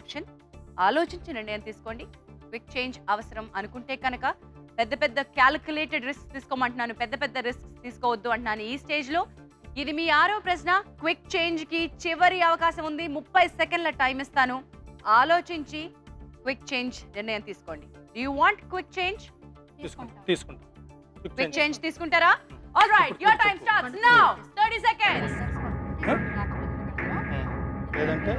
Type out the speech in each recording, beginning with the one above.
Option. ఆలోచించి నిర్ణయం తీసుకోండి. క్విక్ చేంజ్ అవసరం అనుకుంటే కనుక పెద్ద పెద్ద క్యాలిక్యులేటెడ్ రిస్క్ తీసుకోమంటున్నాను, పెద్ద పెద్ద రిస్క్ తీసుకోవద్దు అంటున్నాను. ఈ స్టేజ్లో ఇది మీ 6వ ప్రశ్న. క్విక్ చేంజ్కి చివరి అవకాశం ఉంది. 30 సెకండ్ల టైం ఇస్తాను. ఆలోచించి క్విక్ చేంజ్ నిర్ణయం తీసుకోండి. Do you want quick change? తీసుకుంటాం. క్విక్ చేంజ్ తీసుకుంటారా? All right, your time starts now. 30 seconds. లేదంటే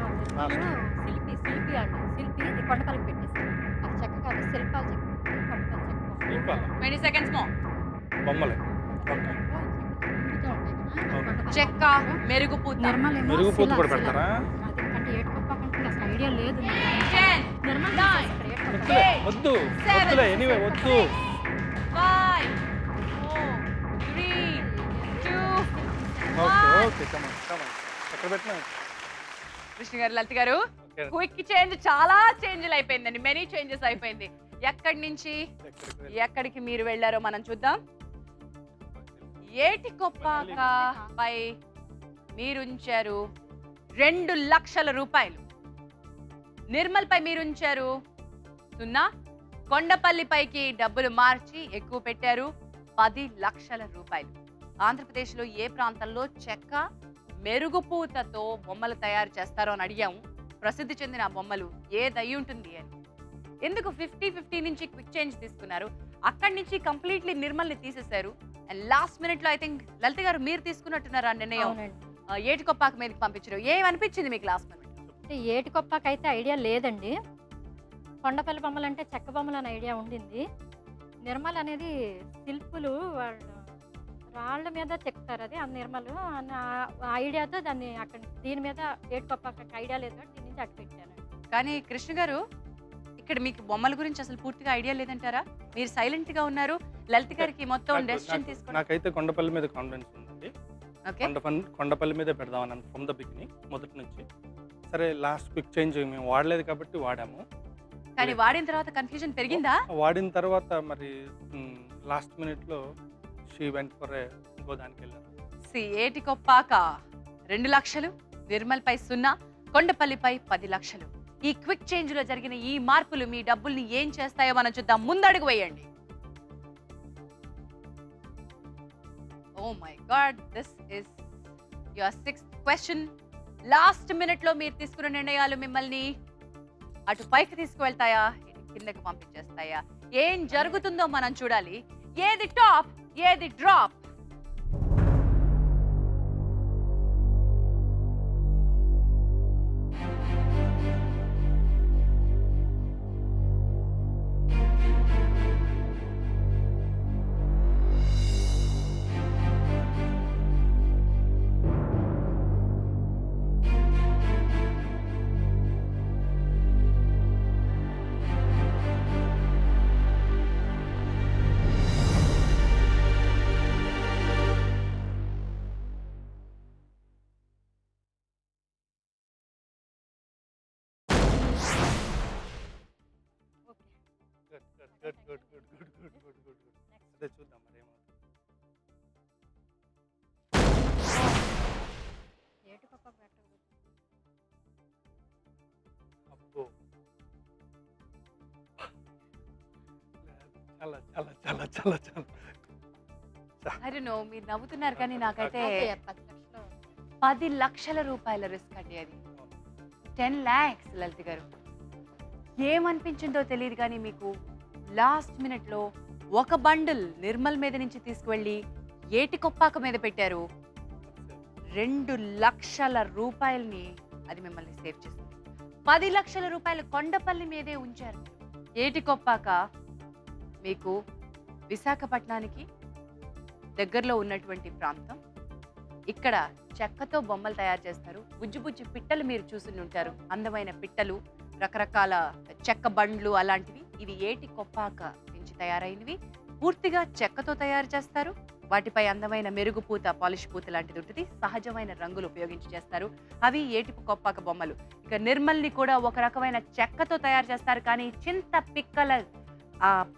శిల్పి అండి. శిల్పి ఇది కొండపల్లికి పెట్టేసారు. అది చెక్క కాదు, శిల్పాలు చెక్క కొండపల్లి చెక్క. 20 seconds more. బొమ్మలే. చెక్క, మెరుగుపూత. మెరుగుపూత కూడా పెడతారా? అంటే ఏడుకొప్పాకంటే అసలు ఐడియా లేదు. 10, 9, వద్దు వద్దులే, ఎనీవే వద్దు. 5, 4, 3, 2, ఓకే ఓకే, కమాన్ కమాన్. ఎక్కడ పెట్టినా కృష్ణ గారు, లలిత గారు, క్విక్ చేంజ్ చాలా చేంజ్లు అయిపోయిందండి. మెనీ చేంజెస్ అయిపోయింది. ఎక్కడి నుంచి ఎక్కడికి మీరు వెళ్ళారో మనం చూద్దాం. ఏటికొప్పాక పై మీరుంచారు 2 లక్షల రూపాయలు. నిర్మల్ పై మీరుంచారు 0. కొండపల్లిపైకి డబ్బులు మార్చి ఎక్కువ పెట్టారు 10 లక్షల రూపాయలు. ఆంధ్రప్రదేశ్లో ఏ ప్రాంతంలో చెక్క మెరుగుపూతతో బొమ్మలు తయారు చేస్తారో అని అడిగాము. ప్రసిద్ధి చెందిన బొమ్మలు ఏదై ఉంటుంది అని. ఎందుకు 50-50 నుంచి క్విక్ చేంజ్ తీసుకున్నారు? అక్కడి నుంచి కంప్లీట్లీ నిర్మల్ని తీసేశారు. అండ్ లాస్ట్ మినిట్ లో ఐ థింక్ లలిత గారు మీరు తీసుకున్నట్టున్నారు ఆ నిర్ణయం. ఏటికొప్పాక మీదకి పంపించారు. ఏమనిపించింది మీకు లాస్ట్ మినిట్? అంటే ఏటికొప్పాక అయితే ఐడియా లేదండి. కొండపల్లి బొమ్మలు అంటే చెక్క బొమ్మలు అని ఐడియా ఉండింది. నిర్మల్ అనేది శిల్పులు వాళ్ళు రాళ్ళ మీద చెక్తారు. అది ఆ నిర్మలు అన్న ఐడియాతో దాన్ని అక్కడ దీని మీద ఏటికొప్పాక ఐడియా లేదు, దీని నుంచి అటు పెట్టాను. కానీ కృష్ణ గారు, ఇక్కడ మీకు బొమ్మల గురించి అసలు పూర్తిగా ఐడియా లేదంటారా? మీరు సైలెంట్ గా ఉన్నారు. లలిత గారికి మొత్తం డెసిషన్ తీసుకోండి. నాకైతే కొండపల్లి మీద కాన్ఫిడెన్స్ ఉందండి. కొండపల్లి మీదే పెడదామని ఫ్రమ్ ద బిగినింగ్, మొదటి నుంచి. సరే, లాస్ట్ క్విక్ చేంజ్ మేము వాడలేదు కాబట్టి వాడాము. కానీ వాడిన తర్వాత కన్ఫ్యూజన్ పెరిగిందా? వాడిన తర్వాత మరి లాస్ట్ మినిట్ లో షీ వెంట్ ఫర్ ఇంకో దానికి వెళ్ళారు. ఏటికొప్పాక 2 లక్షలు, నిర్మల్ పై 0, కొండపల్లిపై 10 లక్షలు. ఈ క్విక్ చేంజ్ లో జరిగిన ఈ మార్పులు మీ డబ్బుల్ని ఏం చేస్తాయో మనం చూద్దాం. ముందడుగు వేయండి. Oh my god, this is your 6th question. Last minute లో మీరు తీసుకున్న నిర్ణయాలు మిమ్మల్ని అటు పైకి తీసుకువెళ్తాయా, కిందకి పంపించేస్తాయా? ఏం జరుగుతుందో మనం చూడాలి. ఏది టాప్, ఏది డ్రాప్? అదే చూద్దాం మరి ఏమవుతుంది. అబ్బో, చాలా చాలా చాలా చాలా చాలా I don't know, మీరు నవ్వుతున్నారు కానీ నాకైతే 10 లక్షల రూపాయల రిస్క్ అండి అది. 10 lakhs లలిత గారు. ఏమనిపించిందో తెలియదు కానీ మీకు లాస్ట్ మినిట్ లో ఒక బండిల్ నిర్మల్ మీద నుంచి తీసుకువెళ్ళి ఏటికొప్పాక మీద పెట్టారు. 2 లక్షల రూపాయల్ని అది మిమ్మల్ని సేవ్ చేసింది. 10 లక్షల రూపాయలు కొండపల్లి మీదే ఉంచారు. ఏటికొప్పాక మీకు విశాఖపట్నానికి దగ్గరలో ఉన్నటువంటి ప్రాంతం. ఇక్కడ చెక్కతో బొమ్మలు తయారు చేస్తారు. బుజ్జి బుజ్జి పిట్టలు మీరు చూసి ఉంటారు, అందమైన పిట్టలు, రకరకాల చెక్క బండ్లు అలాంటివి. ఇవి ఏటికొప్పాక నుంచి తయారైనవి. పూర్తిగా చెక్కతో తయారు చేస్తారు. వాటిపై అందమైన మెరుగుపూత, పాలిష్ పూత లాంటిది ఉంటుంది. సహజమైన రంగులు ఉపయోగించి చేస్తారు. అవి ఏటికొప్పాక బొమ్మలు. ఇక నిర్మల్ని కూడా ఒక రకమైన చెక్కతో తయారు చేస్తారు, కానీ చింత పిక్కల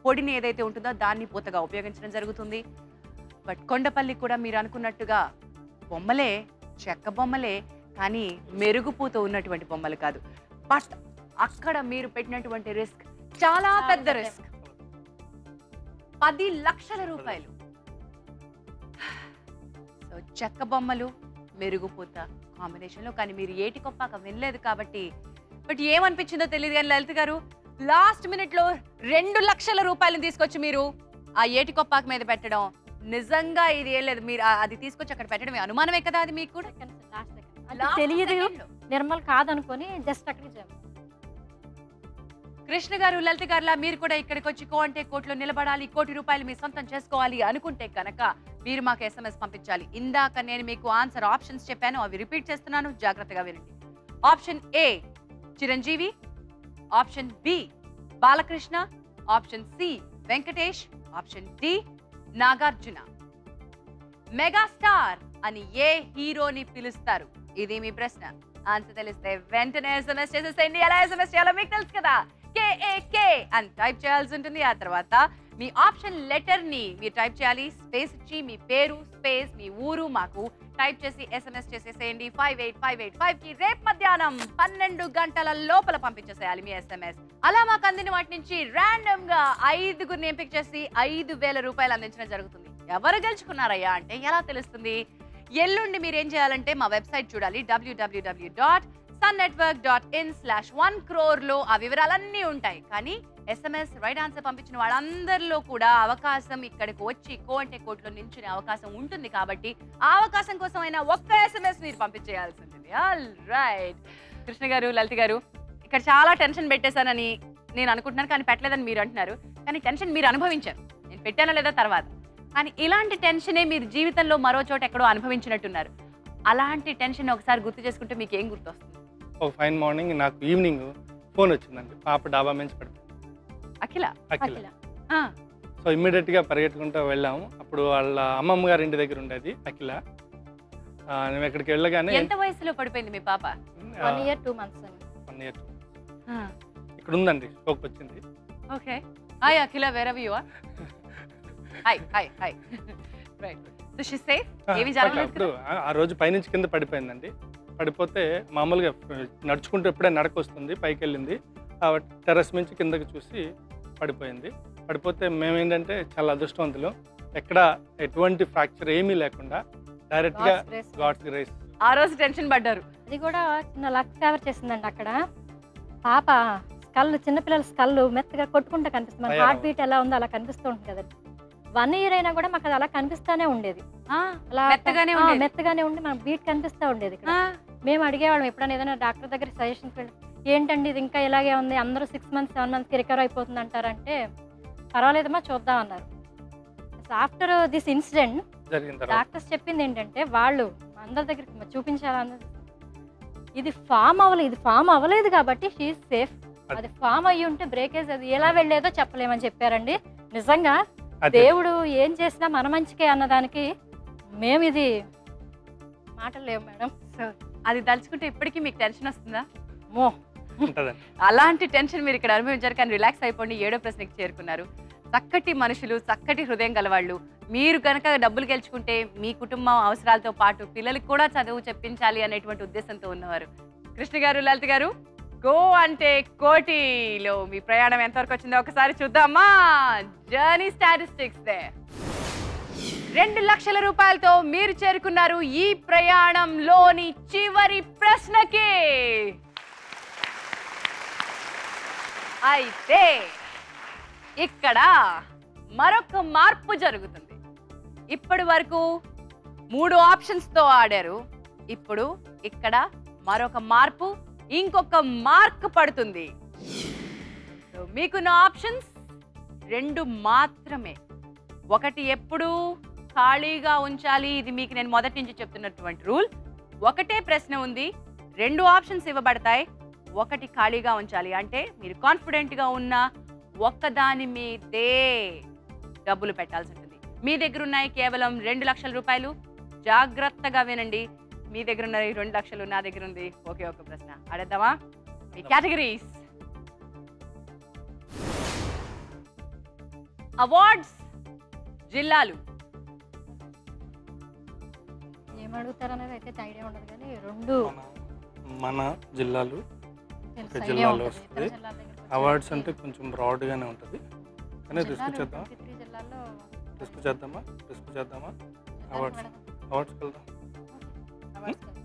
పొడిని ఏదైతే ఉంటుందో దాన్ని పూతగా ఉపయోగించడం జరుగుతుంది. బట్ కొండపల్లి కూడా మీరు అనుకున్నట్టుగా బొమ్మలే, చెక్క బొమ్మలే, కానీ మెరుగుపూత ఉన్నటువంటి బొమ్మలు కాదు. బట్ అక్కడ మీరు పెట్టినటువంటి రిస్క్ చాలా పెద్ద రిస్క్. 10 లక్షల రూపాయలు. సో చెక్క బొమ్మలు మెరుగుపూత కాంబినేషన్లో, కానీ మీరు ఏటి కొప్పాక వినలేదు కాబట్టి. బట్ ఏమనిపించిందో తెలియదు కానీ లలిత గారు లాస్ట్ మినిట్లో 2 లక్షల రూపాయలను తీసుకొచ్చి మీరు ఆ ఏటి కొప్పాక మీద పెట్టడం నిజంగా ఇది ఏం లేదు, మీరు అది తీసుకొచ్చి అక్కడ పెట్టడమే అనుమానమే కదా అది మీకు కూడా? తెలియదు, నిర్మల్ కాదనుకొని జస్ట్ అక్కడికి. కృష్ణ గారు, లలిత గారులా మీరు కూడా ఇక్కడికి వచ్చి కో అంటే కోట్లో నిలబడాలి, ₹1,00,00,000 మీ సొంతం చేసుకోవాలి అనుకుంటే కనుక మీరు మాకు SMS పంపించాలి. ఇందాక నేను మీకు ఆన్సర్ ఆప్షన్స్ చెప్పాను, అవి రిపీట్ చేస్తున్నాను, జాగ్రత్తగా వినండి. Option A Chiranjeevi, option B Balakrishna, option C Venkatesh, option D Nagarjuna. Megastar అని ఏ హీరోని పిలుస్తారు? ఇది మీ ప్రశ్న. ఆన్సర్ తెలిస్తే వెంటనే SMS చేసేసేయండి. ఎలా SMS చేయాలో మీకు తెలుసు కదా, KAK అని టైప్ చేయాల్సి ఉంటుంది. ఆ తర్వాత మీ ఆప్షన్ లెటర్ ని మీరు టైప్ చేయాలి, స్పేస్ ఇచ్చి మీ పేరు స్పేస్ మీ ఊరు మాకు టైప్ చేసి SMS చేసేసేయండి 58585 కి. రేపు మధ్యాహ్నం 12 గంటల లోపల పంపించేసేయాలి మీ SMS. అలా మాకు అందిన వాటి నుంచి ర్యాండమ్ గా 5గురిని ఎంపిక చేసి 5,000 రూపాయలు అందించడం జరుగుతుంది. ఎవరు గెలుచుకున్నారయ్యా అంటే ఎలా తెలుస్తుంది? ఎల్లుండి మీరు ఏం చేయాలంటే మా వెబ్సైట్ చూడాలి, www.sunnetwork.in/1crore లో ఆ వివరాలన్నీ ఉంటాయి. కానీ SMS రైట్ ఆన్సర్ పంపించిన వాళ్ళందరిలో కూడా అవకాశం ఇక్కడికి వచ్చి కో అంటే కోట్లో నిల్చునే అవకాశం ఉంటుంది. కాబట్టి ఆ అవకాశం కోసం అయినా ఒక్క SMS మీరు పంపించేయాల్సి ఉంటుంది. ఆల్ రైట్ కృష్ణ గారు, లలిత గారు, ఇక్కడ చాలా టెన్షన్ పెట్టేశానని నేను అనుకుంటున్నాను, కానీ పెట్టలేదని మీరు అంటున్నారు. కానీ టెన్షన్ మీరు అనుభవించారు, నేను పెట్టానో లేదా తర్వాత. కానీ ఇలాంటి టెన్షనే మీరు జీవితంలో మరో చోట ఎక్కడో అనుభవించినట్టున్నారు. అలాంటి టెన్షన్ ఒకసారి గుర్తు చేసుకుంటే మీకు ఏం గుర్తొస్తుంది? ఒక ఫైన్ మార్నింగ్ నాకు ఈవినింగ్ ఫోన్ వచ్చిందండి, పాప డాబా నుంచి పడిపోయింది. అఖిల. సో ఇమ్మీడియట్గా పరిగెట్టుకుంటూ వెళ్ళాము. అప్పుడు వాళ్ళ అమ్మమ్మ గారి ఇంటి దగ్గర ఉండేది అఖిల. మేము ఎక్కడికి వెళ్ళగానే. ఎంత వయసులో పడిపోయింది మీ పాప? 1 year 2 months. 1 year 2 months. ఇక్కడ ఉందండి, స్ట్రోక్ వచ్చింది. Okay, hi Akhila, where are you? Hi hi hi. Right, so she safe? ఏమీ జరగలేదు. అప్పుడు ఆ రోజు పైనుంచి కింద పడిపోయిందండి. పడిపోతే మామూలుగా నడుచుకుంటూ ఎప్పుడే నడక వస్తుంది, పైకి వెళ్ళింది. టెర్రస్ నుంచి కిందకి చూసి పడిపోయింది. పడిపోతే మేమేంటంటే చాలా అదృష్టవంతులు, ఎక్కడ ఎటువంటి ఫ్రాక్చర్ ఏమీ లేకుండా డైరెక్ట్గా గాడ్స్ గ్రేస్. ఆ రోజు టెన్షన్ పడ్డారు. అది కూడా చిన్న లక్ ఫేవర్ చేసిందండి. అక్కడ పాప స్కల్, చిన్నపిల్లల స్కల్ మెత్తగా కొట్టుకుంటూ కనిపిస్తుంది. మన హార్ట్ బీట్ ఎలా ఉందో అలా కనిపిస్తూ ఉంటుంది కదండి. 1 year అయినా కూడా మాకు అది అలా కనిపిస్తానే ఉండేది, అలా మెత్తగానే ఉండి మనకు బీట్ కనిపిస్తూ ఉండేది. ఇక్కడ మేము అడిగేవాళ్ళం ఎప్పుడైనా ఏదైనా డాక్టర్ దగ్గర సజెషన్స్ వెళ్ళి, ఏంటండి ఇది ఇంకా ఇలాగే ఉంది, అందరూ 6 months 7 months రికవర్ అయిపోతుంది అంటారంటే, పర్వాలేదమ్మా చూద్దాం అన్నారు. ఆఫ్టర్ దిస్ ఇన్సిడెంట్ డాక్టర్స్ చెప్పింది ఏంటంటే, వాళ్ళు అందరి దగ్గరికి చూపించాలి, ఇది ఫామ్ అవ్వలేదు కాబట్టి షీఈ్ సేఫ్. అది ఫామ్ అయ్యి ఉంటే బ్రేకేజ్ అది ఎలా వెళ్ళేదో చెప్పలేమని చెప్పారండి. నిజంగా దేవుడు ఏం చేసినా మన మంచికే అన్నదానికి మేము ఇది మాటలు లేవు మేడం. సో అది తలుచుకుంటే ఇప్పటికీ మీకు టెన్షన్ వస్తుందా? మో అలాంటి టెన్షన్ మీరు ఇక్కడ అనుభవించారు, కానీ రిలాక్స్ అయిపోండి. 7వ ప్రశ్నకి చేరుకున్నారు. చక్కటి మనుషులు, చక్కటి హృదయం గలవాళ్ళు. మీరు కనుక డబ్బులు గెలుచుకుంటే మీ కుటుంబం అవసరాలతో పాటు పిల్లలకు కూడా చదువు చెప్పించాలి అనేటువంటి ఉద్దేశంతో ఉన్నవారు. కృష్ణ గారు, లలిత గారు, గో అంటే కోటిలో మీ ప్రయాణం ఎంతవరకు వచ్చిందో ఒకసారి చూద్దామా? Journey statistics they. 2 లక్షల రూపాయలతో మీరు చేరుకున్నారు ఈ ప్రయాణంలోని చివరి ప్రశ్నకి. అయితే ఇక్కడ మరొక మార్పు జరుగుతుంది. ఇప్పటి వరకు 3 ఆప్షన్స్తో ఆడారు. ఇప్పుడు ఇక్కడ మరొక మార్పు, ఇంకొక మార్క్ పడుతుంది. మీకున్న ఆప్షన్స్ 2 మాత్రమే. ఒకటి ఎప్పుడు ఖాళీగా ఉంచాలి, ఇది మీకు నేను మొదటి నుంచి చెప్తున్నటువంటి రూల్. ఒకటే ప్రశ్న ఉంది, 2 ఆప్షన్స్ ఇవ్వబడతాయి, ఒకటి ఖాళీగా ఉంచాలి. అంటే మీరు కాన్ఫిడెంట్గా ఉన్న ఒక్కదాని మీదే డబ్బులు పెట్టాల్సి ఉంటుంది. మీ దగ్గర ఉన్నాయి కేవలం 2 లక్షల రూపాయలు. జాగ్రత్తగా వినండి, మీ దగ్గర ఉన్న 2 లక్షలు, నా దగ్గర ఉంది ఒకే ఒక ప్రశ్న. అడేద్దామా? మీ కేటగిరీస్: అవార్డ్స్, జిల్లాలు. ఏమడుగుతారనేది అయితే ఐడియా ఉండదు, కానీ 2 మన జిల్లాలు, తెలుసు, ఒక idea జిల్లాలో ఉంటుంది. వస్తుంది. ఇతర జిల్లాల దగ్గరికి వచ్చే అవార్డ్స్ వరకు అంటే కొంచెం బ్రాడ్గానే ఉంటుంది, కానీ రిస్క్ జిల్లాలు చేద్దాం. 23 జిల్లాల్లో రిస్క్ చేద్దామా జిల్లాలకు అవార్డ్స్ వెళదాం. అవార్డ్స్కి వెళ్దాం. అవార్డ్స్కి వెళ్దాం.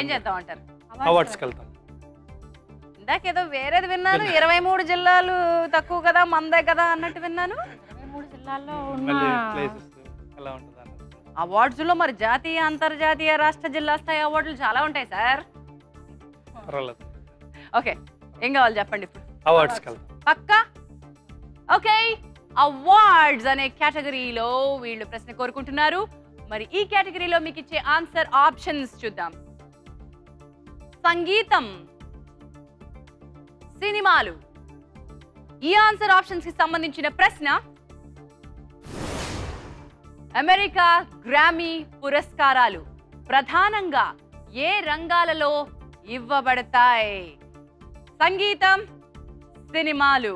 ఏం చేద్దాం అంటారు? అవార్డ్స్కి వెళ్తాం. ఇందాకేదో వేరేది విన్నాను, 23 జిల్లాలు తక్కువ కదా మందే కదా అన్నట్టు విన్నాను. 23 జిల్లాల్లో ఉన్న మళ్ళీ ప్లేసెస్ ఎలా ఉంటుంది అన్నది. అవార్డ్స్లో మరి జాతీయ అంతర్జాతీయ రాష్ట్ర జిల్లా స్థాయి అవార్డులు చాలా ఉంటాయి సార్. పర్వాలేదు, ఓకే, ఏం కావాలి చెప్పండి ఇప్పుడు. అవార్డ్స్కి వెళ్తాం. పక్కా? ఓకే, అవార్డ్స్ అనే కేటగిరీలో వీళ్ళు ప్రశ్న కోరుకుంటున్నారు. మరి ఈ కేటగిరీలో మీకు ఇచ్చే ఆన్సర్ ఆప్షన్స్ చూద్దాం. సంగీతం, సినిమాలు. ఈ ఆన్సర్ ఆప్షన్స్ కి సంబంధించిన ప్రశ్న అమెరికా గ్రామీ పురస్కారాలు ప్రధానంగా ఏ రంగాలలో ఇవ్వబడతాయి? సంగీతం, సినిమాలు.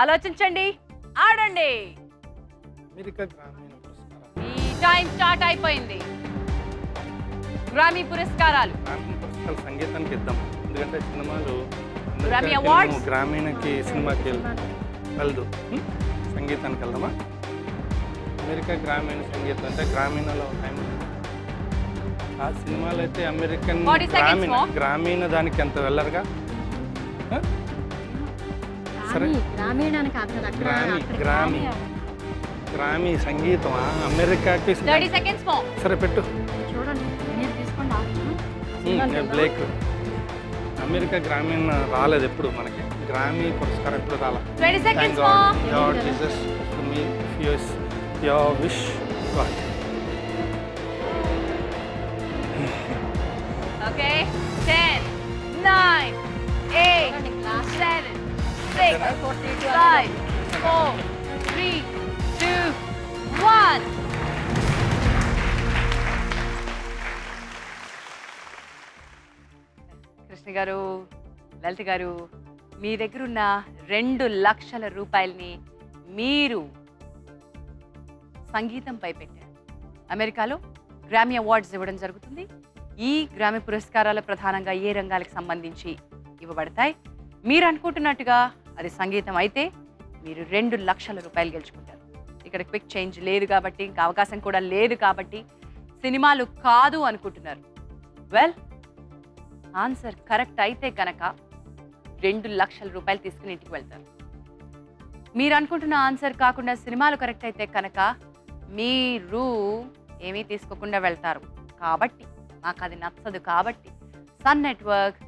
ఆలోచించండి, ఆడండి. అమెరికా గ్రామీణ పురస్కారాలు. ఈ టైం స్టార్ట్ అయిపోయింది. గ్రామీ పురస్కారాలు. గ్రామీణ పురస్కారాలు సంగీతానికి ఇద్దాం, ఎందుకంటే సినిమాలు గ్రామీ అందరికీ అవార్డ్స్? గ్రామీణకి సినిమాకి వెళ్దు. సంగీతానికి వెళ్దామా? అమెరికా గ్రామీణ సంగీతం అంటే గ్రామీణలో టైం ఉంటుంది. ఆ సినిమాలు అయితే అమెరికన్ 40 seconds more. గ్రామీణ దానికి ఎంత వెళ్ళరుగా. సరే. గ్రామీణానికి కాదు కదా, అక్కడ గ్రామీ, అక్కడ గ్రామీ. గ్రామీ సంగీతం అమెరికాకి 30 seconds more. సరే పెట్టు. చూడండి, నేను తీసుకోండి ఆప్షన్. బ్లేక్. అమెరికా గ్రామీణ రాలేదు ఎప్పుడు మనకి, గ్రామీ పురస్కారం ఎప్పుడు రాలా. 20 Thank seconds God. more. God Jesus for me, your wish, God. Okay, 10, 9, 8, 7, 6, 5, 4, 3, 2, 1. Krishna గారు, లలిత గారు, మీ దగ్గర ఉన్న 2 లక్షల రూపాయలని మీరు సంగీతంపై పెట్టారు. అమెరికాలో గ్రామీ అవార్డ్స్ ఇవ్వడం జరుగుతుంది. ఈ గ్రామీ పురస్కారాలు ప్రధానంగా ఏ రంగాలకు సంబంధించి ఇవ్వబడతాయి? మీరు అనుకుంటున్నట్టుగా అది సంగీతం అయితే మీరు 2 లక్షల రూపాయలు గెలుచుకుంటారు. ఇక్కడ క్విక్ చేంజ్ లేదు కాబట్టి, ఇంకా అవకాశం కూడా లేదు కాబట్టి సినిమాలు కాదు అనుకుంటున్నారు. వెల్, ఆన్సర్ కరెక్ట్ అయితే కనుక 2 లక్షల రూపాయలు తీసుకుని ఇంటికి వెళ్తారు. మీరు అనుకుంటున్న ఆన్సర్ కాకుండా సినిమాలు కరెక్ట్ అయితే కనుక మీరు ఏమీ తీసుకోకుండా వెళ్తారు. కాబట్టి నాకు అది నచ్చదు. కాబట్టి సన్ నెట్వర్క్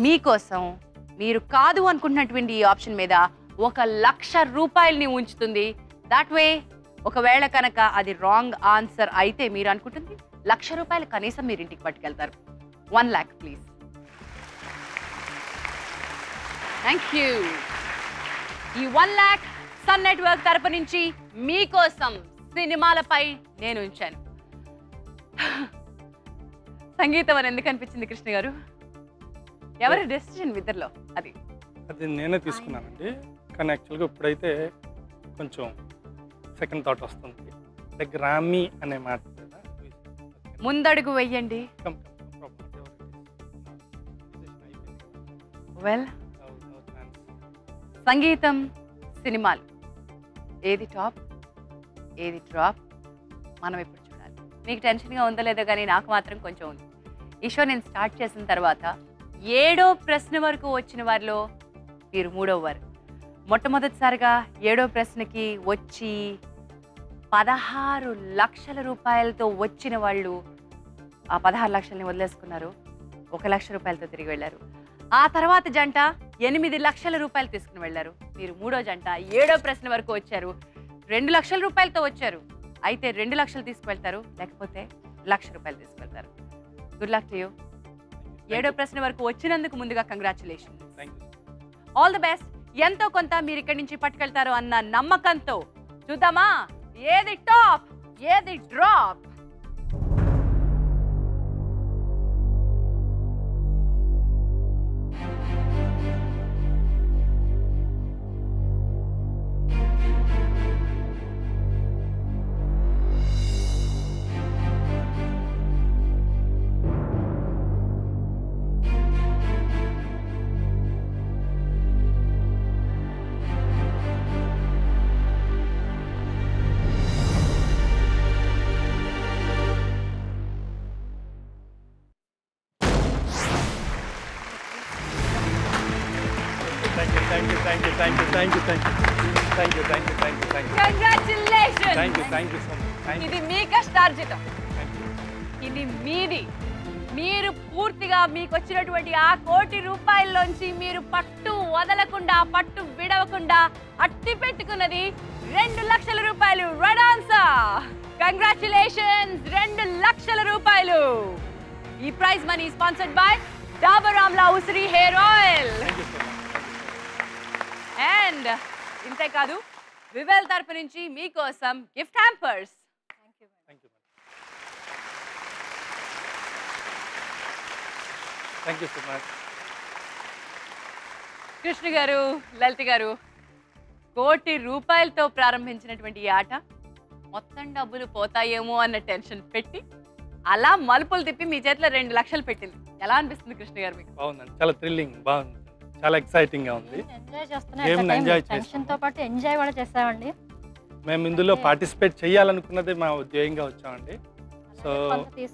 మీకోసం మీరు కాదు అనుకుంటున్నటువంటి ఈ ఆప్షన్ మీద 1 లక్ష రూపాయలని ఉంచుతుంది. దాట్ వే ఒకవేళ కనుక అది రాంగ్ ఆన్సర్ అయితే మీరు అనుకుంటుంది 1 లక్ష రూపాయలు కనీసం మీరు ఇంటికి పట్టుకెళ్తారు. 1 lakh ప్లీజ్. Thank you. ఈ 1 lakh సన్ నెట్వర్క్ తరపు నుంచి మీకోసం సినిమాలపై నేను ఉంచాను. సంగీతం అని ఎందుకు అనిపించింది కృష్ణ గారు? ఎవరి డెసిషన్ ఇద్దరిలో? అది నేనే తీసుకున్నానండి, కానీ యాక్చువల్గా ఇప్పుడైతే కొంచెం సెకండ్ థాట్ వస్తుంది. అంటే గ్రామీ అనే మాట ముందడుగు వెయ్యండి. వెల్, సంగీతం, సినిమాలు ఏది టాప్, ఏది డ్రాప్ మనం ఇప్పుడు చూడాలి. మీకు టెన్షన్గా ఉందో లేదో కానీ నాకు మాత్రం కొంచెం ఉంది. ఈ షో నేను స్టార్ట్ చేసిన తర్వాత 7వ ప్రశ్న వరకు వచ్చిన వారిలో మీరు 3వ వారు. మొట్టమొదటిసారిగా 7వ ప్రశ్నకి వచ్చి 16 లక్షల రూపాయలతో వచ్చిన వాళ్ళు ఆ 16 లక్షల్ని వదిలేసుకున్నారు. 1 లక్ష రూపాయలతో తిరిగి వెళ్ళారు. ఆ తర్వాత జంట 8 లక్షల రూపాయలు తీసుకుని వెళ్ళారు. మీరు 3వ జంట 7వ ప్రశ్న వరకు వచ్చారు. 2 లక్షల రూపాయలతో వచ్చారు. అయితే 2 లక్షలు తీసుకువెళ్తారు, లేకపోతే 1 లక్ష రూపాయలు తీసుకువెళ్తారు. Good luck to you. 7వ ప్రశ్న వరకు వచ్చినందుకు ముందుగా కంగ్రాచులేషన్. All the best. ఎంతో కొంత మీరు ఇక్కడి నుంచి పట్టుకెళ్తారు అన్న నమ్మకంతో చూద్దామా ఏది టాప్, ఏది drop. Thank you thank you thank you thank you thank you thank you thank you thank you thank you congratulation. Thank you so much. ఇది మీ కష్టార్జితం, ఇది మీది. మీరు పూర్తిగా మీకు వచ్చినటువంటి ఆ ₹1,00,00,000 లోంచి మీరు పట్టు వదలకుండా, పట్టు విడవకుండా అట్టి పెట్టుకున్నది ₹2,00,000. Right answer. కంగ్రాచులేషన్స్. ₹2,00,000. ఈ prize money sponsored by Dabur Amla ఉసిరి హెయిర్ ఆయిల్. అండ్ ఇంతేకాదు, వివెల్ తరపు నుంచి మీకోసం gift hampers. Thank you so much. Krishna గారు, లలిత గారు, ₹1,00,00,000తో ప్రారంభించినటువంటి ఈ ఆట మొత్తం డబ్బులు పోతాయేమో అన్న టెన్షన్ పెట్టి అలా మలుపులు తిప్పి మీ చేతిలో ₹2,00,000 పెట్టింది. ఎలా అనిపిస్తుంది కృష్ణ గారు మీకు? బాగుందండి, చాలా థ్రిల్లింగ్, బాగుంది, చాలా ఎక్సైటింగ్ గా ఉంది. టెన్షన్ తో పాటు ఎంజాయ్ కూడా చేసామండి. మేము ఇందులో పార్టిసిపేట్ చేయాలనుకున్నదే మా ఉద్యోగంగా వచ్చామండి. సో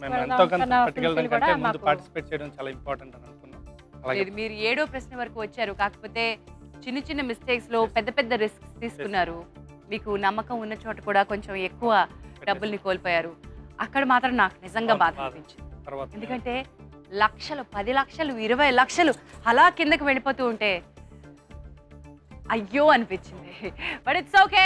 మేము ఎంతో కొంత పట్టుకెళ్ళడం కంటే ముందు పార్టిసిపేట్ చేయడం చాలా ఇంపార్టెంట్ అని అనుకున్నాం. అలాగే మీరు 7వ ప్రశ్న వరకు వచ్చారు, కాకపోతే చిన్న చిన్న మిస్టేక్స్ లో పెద్ద పెద్ద రిస్క్స్ తీసుకున్నారు. మీకు నమ్మకం ఉన్న చోట కూడా కొంచెం ఎక్కువ డబ్బుల్ని కోల్పోయారు. అక్కడ మాత్రం నాకు నిజంగా బాధ అనిపించింది. ఎందుకంటే లక్షలు, 10 లక్షలు, 20 లక్షలు అలా కిందకి వెళ్ళిపోతూ ఉంటే అయ్యో అనిపించింది. But it's okay.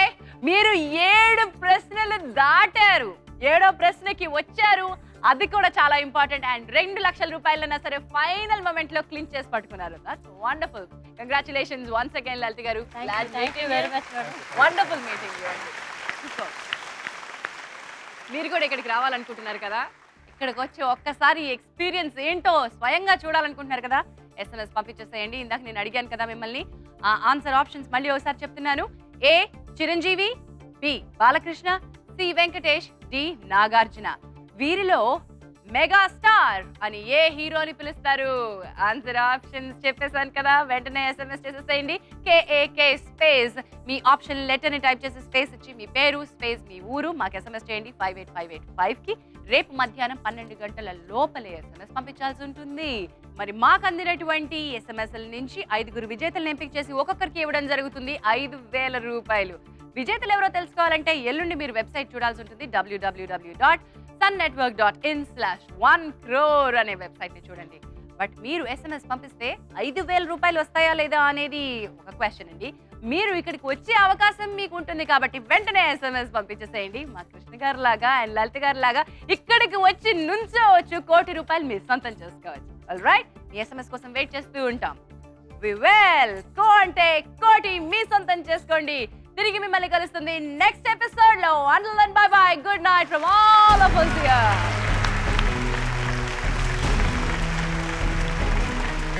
మీరు 7 ప్రశ్నలు దాటారు, 7వ ప్రశ్నకి వచ్చారు. అది కూడా చాలా ఇంపార్టెంట్. అండ్ ₹2,00,000 సరే ఫైనల్ మూమెంట్ లో క్లించ్ చేసి పట్టుకున్నారు. That's wonderful. Congratulations once again Lalitha garu. Wonderful meeting. మీరు కూడా ఇక్కడికి రావాలనుకుంటున్నారు కదా, ఇక్కడికి వచ్చి ఒక్కసారి ఎక్స్పీరియన్స్ ఏంటో స్వయంగా చూడాలనుకుంటున్నారు కదా, SMS పంపించేసేయండి. ఇందాక నేను అడిగాను కదా మిమ్మల్ని, ఆ ఆన్సర్ ఆప్షన్స్ మళ్ళీ ఒకసారి చెప్తున్నాను. A Chiranjeevi, B Balakrishna, C Venkatesh, D Nagarjuna. వీరిలో మెగాస్టార్ అని ఏ హీరోని పిలుస్తారు? ఆన్సర్ ఆప్షన్స్ చెప్పేశాను కదా, వెంటనే SMS చేసేసేయండి. KAK స్పేస్ మీ ఆప్షన్ లెటర్ ని టైప్ చేసి స్పేస్ ఇచ్చి మీ పేరు స్పేస్ మీ ఊరు మాకు SMS చేయండి 58585కి. రేపు మధ్యాహ్నం 12 గంటల లోపలే SMS పంపించాల్సి ఉంటుంది. మరి మాకు అందినటువంటి SMSల నుంచి 5 విజేతలను ఎంపిక చేసి ఒక్కొక్కరికి ఇవ్వడం జరుగుతుంది ₹5,000. విజేతలు ఎవరో తెలుసుకోవాలంటే ఎల్లుండి మీరు వెబ్సైట్ చూడాల్సి ఉంటుంది. www.sunnetwork.in/1crore అనే వెబ్సైట్ ని చూడండి. బట్ మీరు SMS పంపిస్తే ₹5,000 వస్తాయా లేదా అనేది ఒక క్వశ్చన్ అండి. మీరు ఇక్కడికి వచ్చే అవకాశం మీకు ఉంటుంది కాబట్టి వెంటనే SMS పంపించేసేయండి. మా కృష్ణ గారు లాగా అండ్ లలిత గారు లాగా ఇక్కడికి వచ్చి నుంచోవచ్చు, ₹1,00,00,000 మీ సొంతం చేసుకోవచ్చు. ఆల్రైట్, మీ SMS కోసం వెయిట్ చేస్తూ ఉంటాం. వివెల్ కో అంటే కోటి మీ సొంతం చేసుకోండి. తిరిగి మిమ్మల్ని కలుస్తుంది నెక్స్ట్ ఎపిసోడ్ లో. Until then bye bye, good night from all of us here.